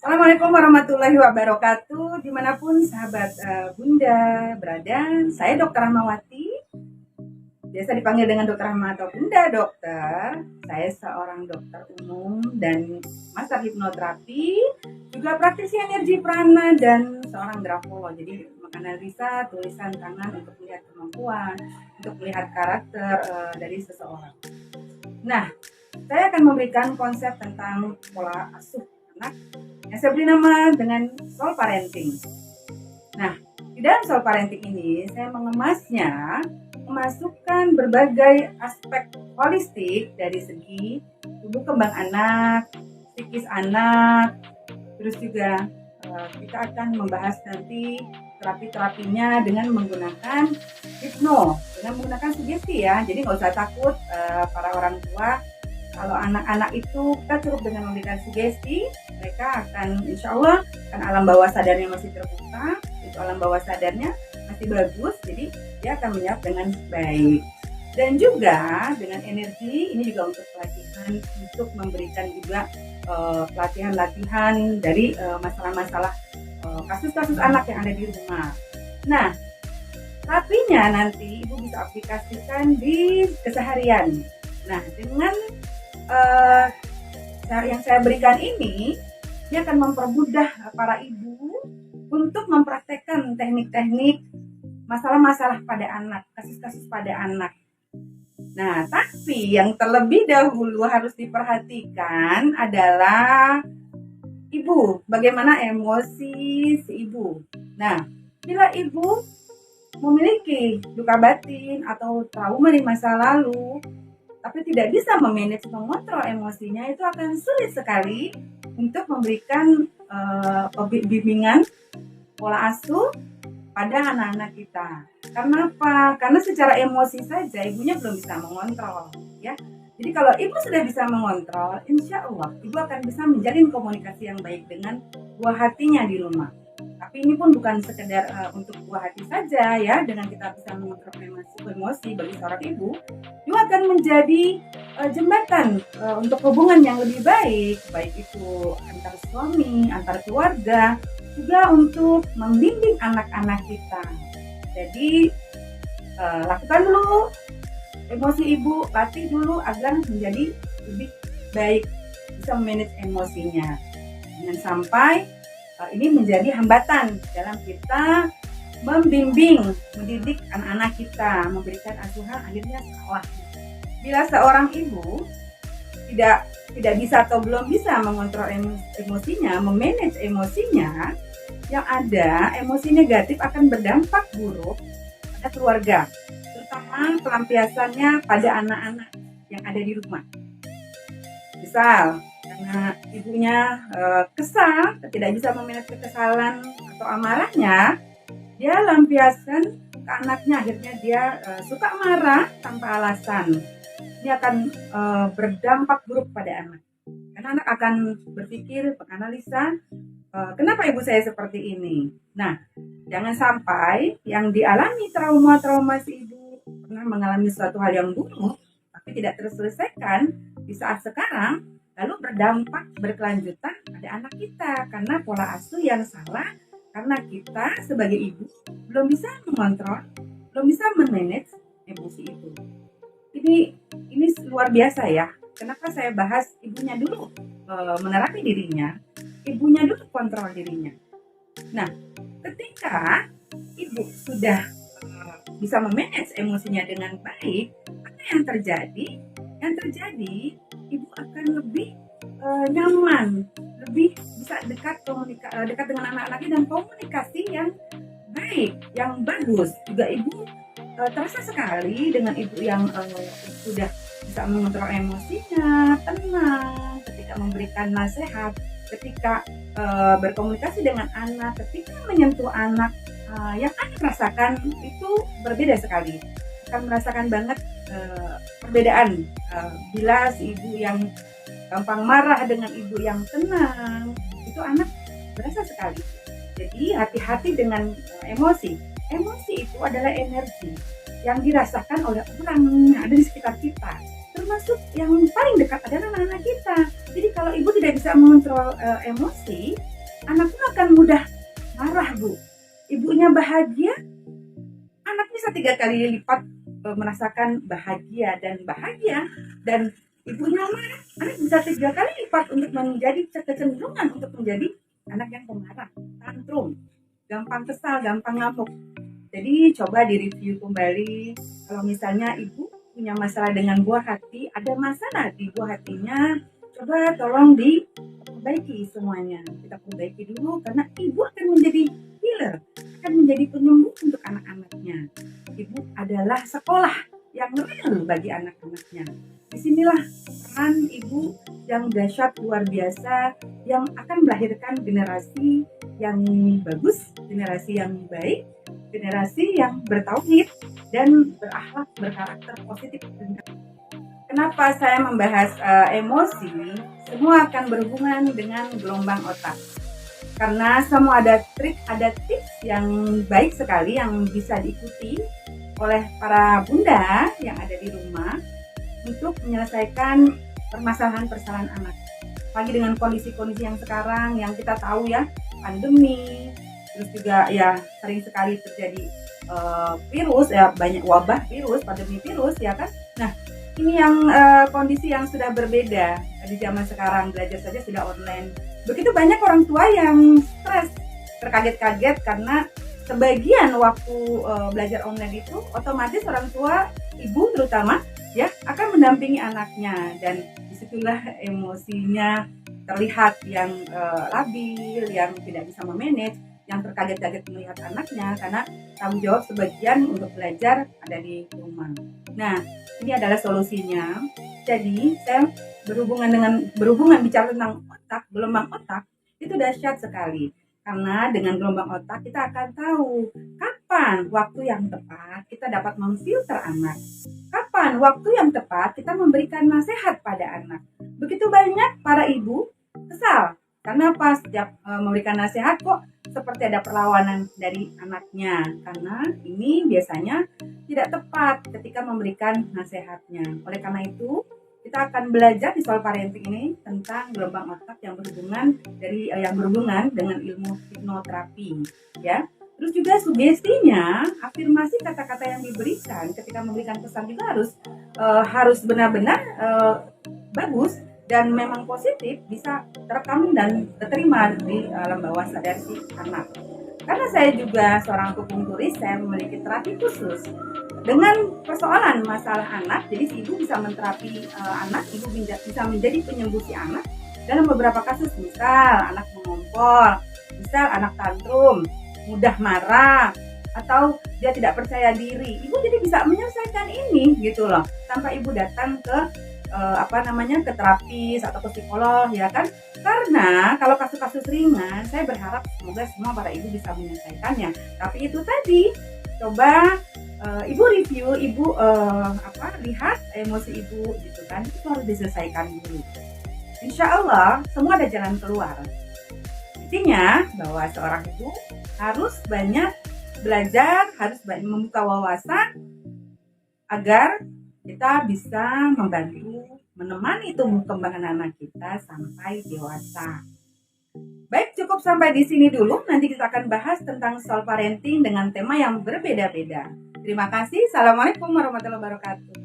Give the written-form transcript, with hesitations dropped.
Assalamualaikum warahmatullahi wabarakatuh. Dimanapun sahabat Bunda berada, saya Dr. Rahmawati. Biasa dipanggil dengan Dr. Rahma atau Bunda Dokter. Saya seorang dokter umum dan master hipnoterapi, juga praktisi energi prana dan seorang grafolog. Jadi menganalisa tulisan tangan untuk melihat kemampuan, untuk melihat karakter dari seseorang. Nah, saya akan memberikan konsep tentang pola asuh anak yang saya beri nama dengan soul parenting. Nah, di dalam soul parenting ini saya mengemasnya, memasukkan berbagai aspek holistik dari segi tumbuh kembang anak, psikis anak, terus juga kita akan membahas nanti terapi-terapinya dengan menggunakan hipno, dengan menggunakan sugesti ya. Jadi nggak usah takut para orang tua, kalau anak-anak itu kita cukup dengan memberikan sugesti, mereka akan insya Allah kan alam bawah sadarnya masih terbuka, itu alam bawah sadarnya masih bagus, jadi dia akan menjawab dengan baik. Dan juga dengan energi ini juga untuk pelatihan, untuk memberikan juga pelatihan-latihan dari masalah-masalah kasus-kasus anak yang ada di rumah. Nah, terapinya nanti Ibu bisa aplikasikan di keseharian. Nah, dengan yang saya berikan ini akan mempermudah para ibu untuk mempraktekkan teknik-teknik masalah-masalah pada anak, kasus-kasus pada anak. Nah, tapi yang terlebih dahulu harus diperhatikan adalah ibu, bagaimana emosi si ibu. Nah, bila ibu memiliki luka batin atau trauma di masa lalu, tapi tidak bisa memanage, mengontrol emosinya, itu akan sulit sekali untuk memberikan bimbingan pola asuh pada anak-anak kita. Karena apa? Karena secara emosi saja ibunya belum bisa mengontrol, ya. Jadi kalau ibu sudah bisa mengontrol, insya Allah ibu akan bisa menjalin komunikasi yang baik dengan buah hatinya di rumah. Tapi ini pun bukan sekedar untuk buah hati saja ya. Dengan kita bisa mengontrol emosi bagi seorang ibu, itu akan menjadi jembatan untuk hubungan yang lebih baik, baik itu antar suami, antar keluarga, juga untuk membimbing anak-anak kita. Jadi lakukan dulu emosi ibu, latih dulu agar menjadi lebih baik, bisa memanage emosinya. Jangan sampai ini menjadi hambatan dalam kita membimbing, mendidik anak-anak kita, memberikan asuhan akhirnya salah. Bila seorang ibu tidak bisa atau belum bisa mengontrol emosinya, memanage emosinya, yang ada emosi negatif akan berdampak buruk pada keluarga, terutama pelampiasannya pada anak-anak yang ada di rumah. Misal karena ibunya kesal, tidak bisa memanage kekesalan atau amarahnya, dia lampiaskan ke anaknya, akhirnya dia suka marah tanpa alasan. Ini akan berdampak buruk pada anak. Karena anak akan berpikir, menganalisa, kenapa ibu saya seperti ini? Nah, jangan sampai yang dialami trauma-trauma si ibu pernah mengalami suatu hal yang buruk, tapi tidak terselesaikan di saat sekarang, lalu berdampak berkelanjutan pada anak kita. Karena pola asuh yang salah, karena kita sebagai ibu belum bisa mengontrol, belum bisa memanage emosi itu. Ini luar biasa ya. Kenapa saya bahas ibunya dulu menerapi dirinya, ibunya dulu kontrol dirinya. Nah, ketika ibu sudah bisa memanage emosinya dengan baik, apa yang terjadi? Yang terjadi, ibu akan lebih nyaman, lebih bisa dekat dengan anak-anaknya dan komunikasi yang baik, yang bagus. Juga ibu terasa sekali dengan ibu yang sudah bisa mengontrol emosinya, tenang ketika memberikan nasihat, ketika berkomunikasi dengan anak, ketika menyentuh anak, yang anak rasakan itu berbeda sekali. Akan merasakan banget perbedaan bila si ibu yang gampang marah dengan ibu yang tenang, itu anak berasa sekali. Jadi hati-hati dengan emosi. Emosi itu adalah energi yang dirasakan oleh orang yang ada di sekitar kita, termasuk yang paling dekat adalah anak-anak kita. Jadi kalau ibu tidak bisa mengontrol emosi, akan mudah marah, Bu. Ibunya bahagia, anak bisa 3 kali lipat merasakan bahagia, dan ibunya marah, anak bisa 3 kali lipat untuk menjadi kecenderungan untuk menjadi anak yang pemarah, tantrum, gampang kesal, gampang ngamuk. Jadi coba direview kembali. Kalau misalnya ibu punya masalah dengan buah hati, ada masalah di buah hatinya, coba tolong diperbaiki semuanya. Kita perbaiki dulu karena ibu akan menjadi healer, akan menjadi penyembuh untuk anak-anaknya. Ibu adalah sekolah yang real bagi anak-anaknya. Disinilah peran ibu yang dahsyat luar biasa, yang akan melahirkan generasi yang bagus, generasi yang baik, generasi yang bertauhid dan berakhlak, berkarakter positif. Kenapa saya membahas emosi? Semua akan berhubungan dengan gelombang otak. Karena semua ada trik, ada tips yang baik sekali yang bisa diikuti oleh para bunda yang ada di rumah untuk menyelesaikan permasalahan-permasalahan anak. Apalagi dengan kondisi-kondisi yang sekarang yang kita tahu ya, pandemi, terus juga ya sering sekali terjadi virus ya, banyak wabah virus, pandemi virus ya kan. Nah, ini yang kondisi yang sudah berbeda di zaman sekarang, belajar saja sudah online. Begitu banyak orang tua yang stres, terkaget-kaget karena sebagian waktu belajar online itu otomatis orang tua, ibu terutama ya, akan mendampingi anaknya, dan disitulah emosinya terlihat yang labil, yang tidak bisa memanage, yang terkaget-kaget melihat anaknya karena tanggung jawab sebagian untuk belajar ada di rumah. Nah, ini adalah solusinya. Jadi saya berhubungan bicara tentang otak, gelombang otak itu dahsyat sekali. Karena dengan gelombang otak kita akan tahu kapan waktu yang tepat kita dapat memfilter anak. Kapan waktu yang tepat kita memberikan nasihat pada anak. Begitu banyak para ibu kesal karena pas setiap memberikan nasihat kok seperti ada perlawanan dari anaknya. Karena ini biasanya tidak tepat ketika memberikan nasihatnya. Oleh karena itu, kita akan belajar di soal parenting ini tentang gelombang otak yang berhubungan dengan ilmu hipnoterapi, ya. Terus juga sugestinya, afirmasi kata-kata yang diberikan ketika memberikan pesan juga harus benar-benar bagus dan memang positif, bisa terekam dan diterima di alam bawah sadar si anak. Karena saya juga seorang akupunkturis, saya memiliki terapi khusus dengan persoalan masalah anak. Jadi si ibu bisa menterapi anak, ibu bisa menjadi penyembuh si anak dalam beberapa kasus. Misal anak mengompol, misal anak tantrum, mudah marah, atau dia tidak percaya diri, ibu jadi bisa menyelesaikan ini gitu loh, tanpa ibu datang ke ke terapis atau ke psikolog, ya kan. Karena kalau kasus-kasus ringan, saya berharap semoga semua para ibu bisa menyelesaikannya. Tapi itu tadi, coba ibu review, ibu lihat emosi ibu gitu kan, itu harus diselesaikan dulu. Insya Allah semua ada jalan keluar. Intinya bahwa seorang ibu harus banyak belajar, harus banyak membuka wawasan agar kita bisa membantu menemani tumbuh kembangan anak kita sampai dewasa. Baik, cukup sampai di sini dulu. Nanti kita akan bahas tentang soal parenting dengan tema yang berbeda-beda. Terima kasih. Assalamualaikum warahmatullahi wabarakatuh.